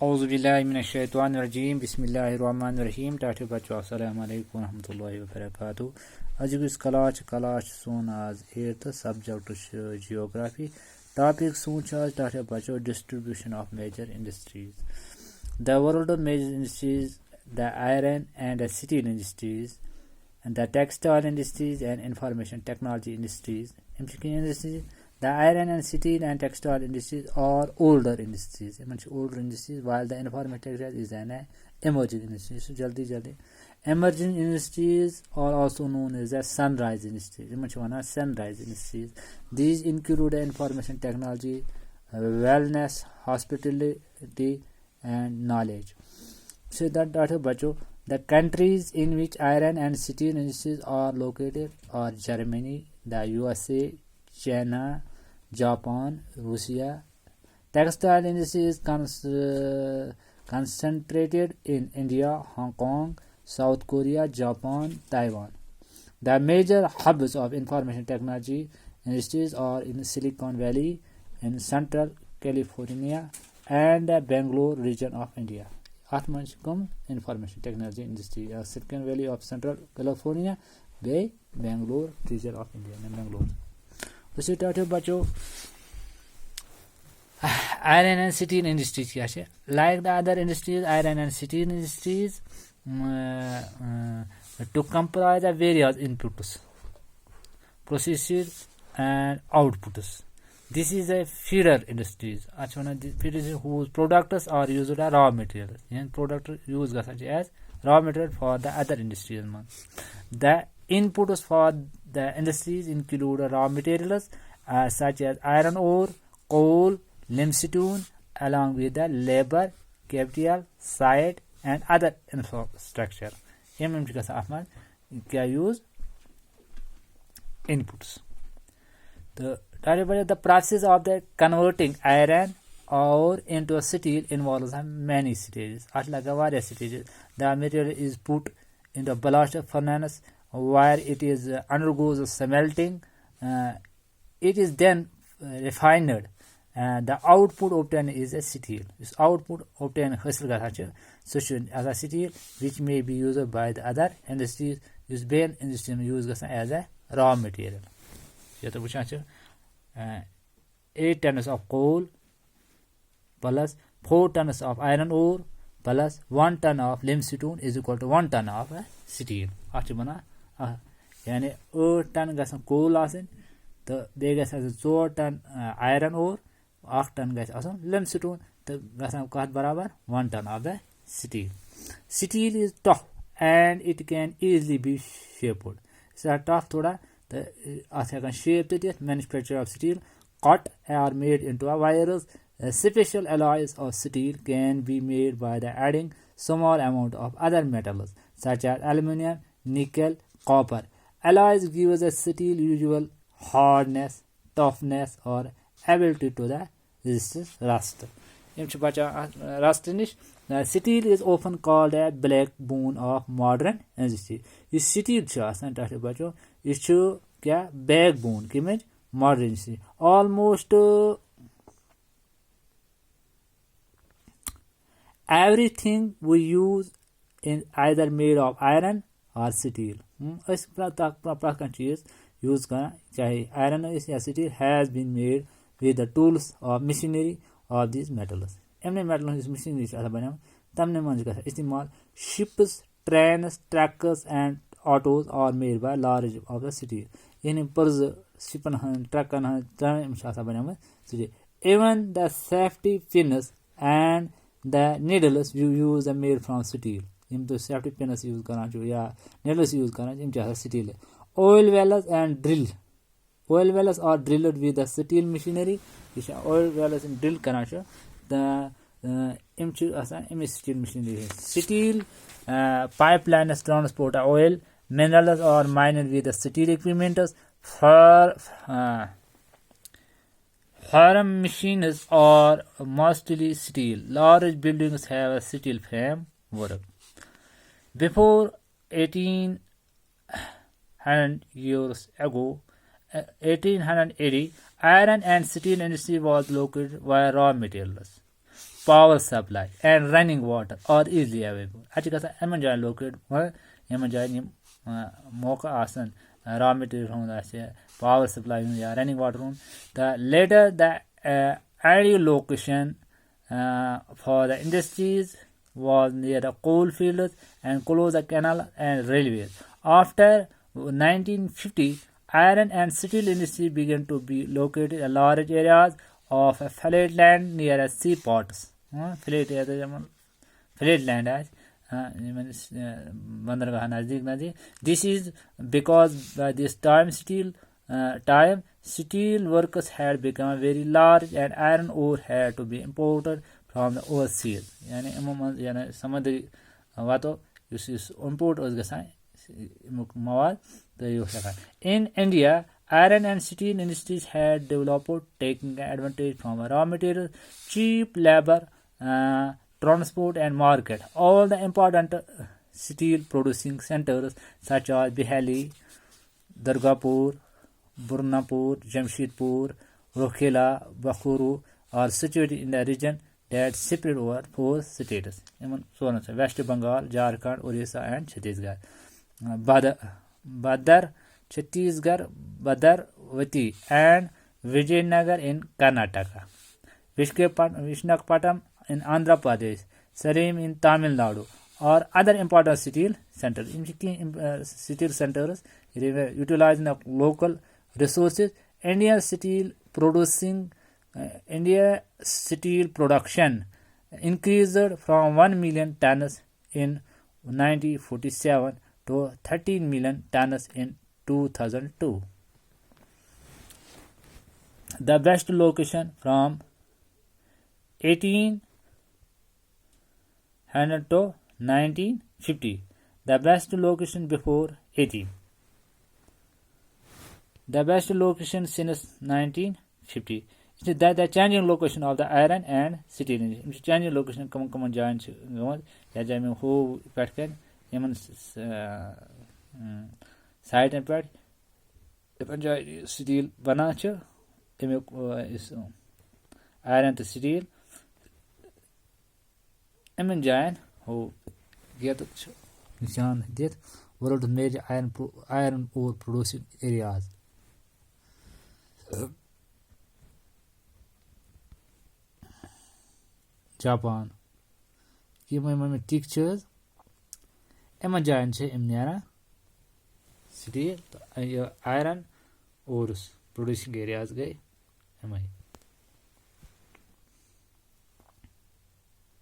औज़ुबिल्लाहिमिनश्शैतानिर्रजीम बिस्मिल्लाहिर्रहमानिर्रहीम टाटे बच्चों अस्सलामु अलैकुम रहमतुल्लाहि व बरकातहू अजुक कलाच सोन आज 8th सब्जेक्ट जियोग्राफी टॉपिक सोच आज टाटे बच्चों distribution of major industries the world of major industries the iron and steel industries and the textile industries and information technology industries. The iron and steel and textile industries are older industries. Older industries, while the information technology is an emerging industry. So, jaldi. Emerging industries are also known as the sunrise industries. Sunrise industries. These include information technology, wellness, hospitality, and knowledge. So that bacho. The countries in which iron and steel industries are located are Germany, the USA, China, Japan, Russia. Textile industry is concentrated in India, Hong Kong, South Korea, Japan, Taiwan. The major hubs of information technology industries are in Silicon Valley, in Central California, and the Bangalore region of India. Atmanchikam information technology industry, Silicon Valley of Central California, Bay, Bangalore region of India, Bangalore. उसी type बच्चों iron and steel industries क्या है? Like the other industries, iron and steel industries to comprise the various inputs, processes and outputs. This is a feeder industries. Feeder whose products are used as raw materials. And product used as raw material for the other industries. The inputs for the industries include raw materials such as iron ore, coal, limestone, along with the labor, capital, site, and other infrastructure. Use inputs. The process of the converting iron ore into steel involves many stages. The material is put in the blast furnace where it is undergoes smelting. It is then refined. The output obtained is a steel. This output obtained as a steel, which may be used by the other industries. This main industry used as a raw material. 8 tons of coal plus 4 tons of iron ore plus 1 ton of limestone is equal to 1 ton of steel. Yani 8 ton gasan coal asin to be gasan 4 ton iron ore 8 ton gasan limestone to gasan kat barabar 1 ton of the steel. Steel is tough and it can easily be shaped. So tough thoda the shape manufacture of steel cut are made into a wires. Special alloys of steel can be made by the adding small amount of other metals such as aluminum, nickel, copper. Alloys give the steel usual hardness, toughness, or ability to the resist rust. The steel is often called a backbone of modern industry. This steel is backbone image modern industry. Almost everything we use is either made of iron or steel. इस प्रकार का चीज use करना चाहिए. Iron or steel has been made with the tools or machinery of these metals. एमने metals machinery से बना तमने मंज का इस्तेमाल. Ships, trains, tractors and autos are made by large of the steel. यानी पर्स शिपन हन ट्रकन हन ट्रेन शासा बना even the safety pins and the needles you use are made from steel. इन तो safety pins use करना जो या needles use करना इन जैसा steel है. Oil wells and drill. Oil wells are drilled with the steel machinery. इसे oil wells in drill करना जो the इम्चु असा इम steel machinery. Steel pipelines transport oil. Minerals are mined with the steel equipment. Farm machines are mostly steel. Large buildings have a steel framework. Before 1800 years ago, 1880, iron and steel industry was located where raw materials. power supply and running water are easily available. Ati gasa eman jayan locate eman jayan yim moka asan raw material hum power supply ya running water hum. The later the ideal location for the industries was near the coal fields and close the canal and railways. After 1950, iron and steel industry began to be located in large areas of flat land near seaports. Flat land as बंदरगाह नजदीक नजदीक. This is because by this time steel works had become very large and iron ore had to be imported from the overseas. यानी समुद्री वातो इस import was गसान मवाद तो ये होता. In India, iron and steel industries had developed, taking advantage from raw materials, cheap labor, transport and market. All the important steel producing centers such as Bihali, Durgapur, Burnapur, Jamshedpur, Rokhela, Bakhuru are situated in the region that spread over 4 states. West Bengal, Jharkhand, Orissa and Chhattisgarh. Badar, Chhattisgarh, Badarwati and Vijayanagar in Karnataka. Vishakhapatnam in Andhra Pradesh, Sarim in Tamil Nadu, or other important steel centers. Steel centers utilizing the local resources. India steel production increased from 1 million tons in 1947 to 13 million tons in 2002. The best location from 1800 to 1950. The best location before 18. The best location since 1950. The changing location of the iron and steel. Changing location common giant ya jai mein ho patkan yaman side and pat depan steel bana cha is iron to steel eman jayan ho get nishan det world major iron ore producing areas. Japan. Yem teachers eman jayan che emnara steel iron ores producing areas gaye emai.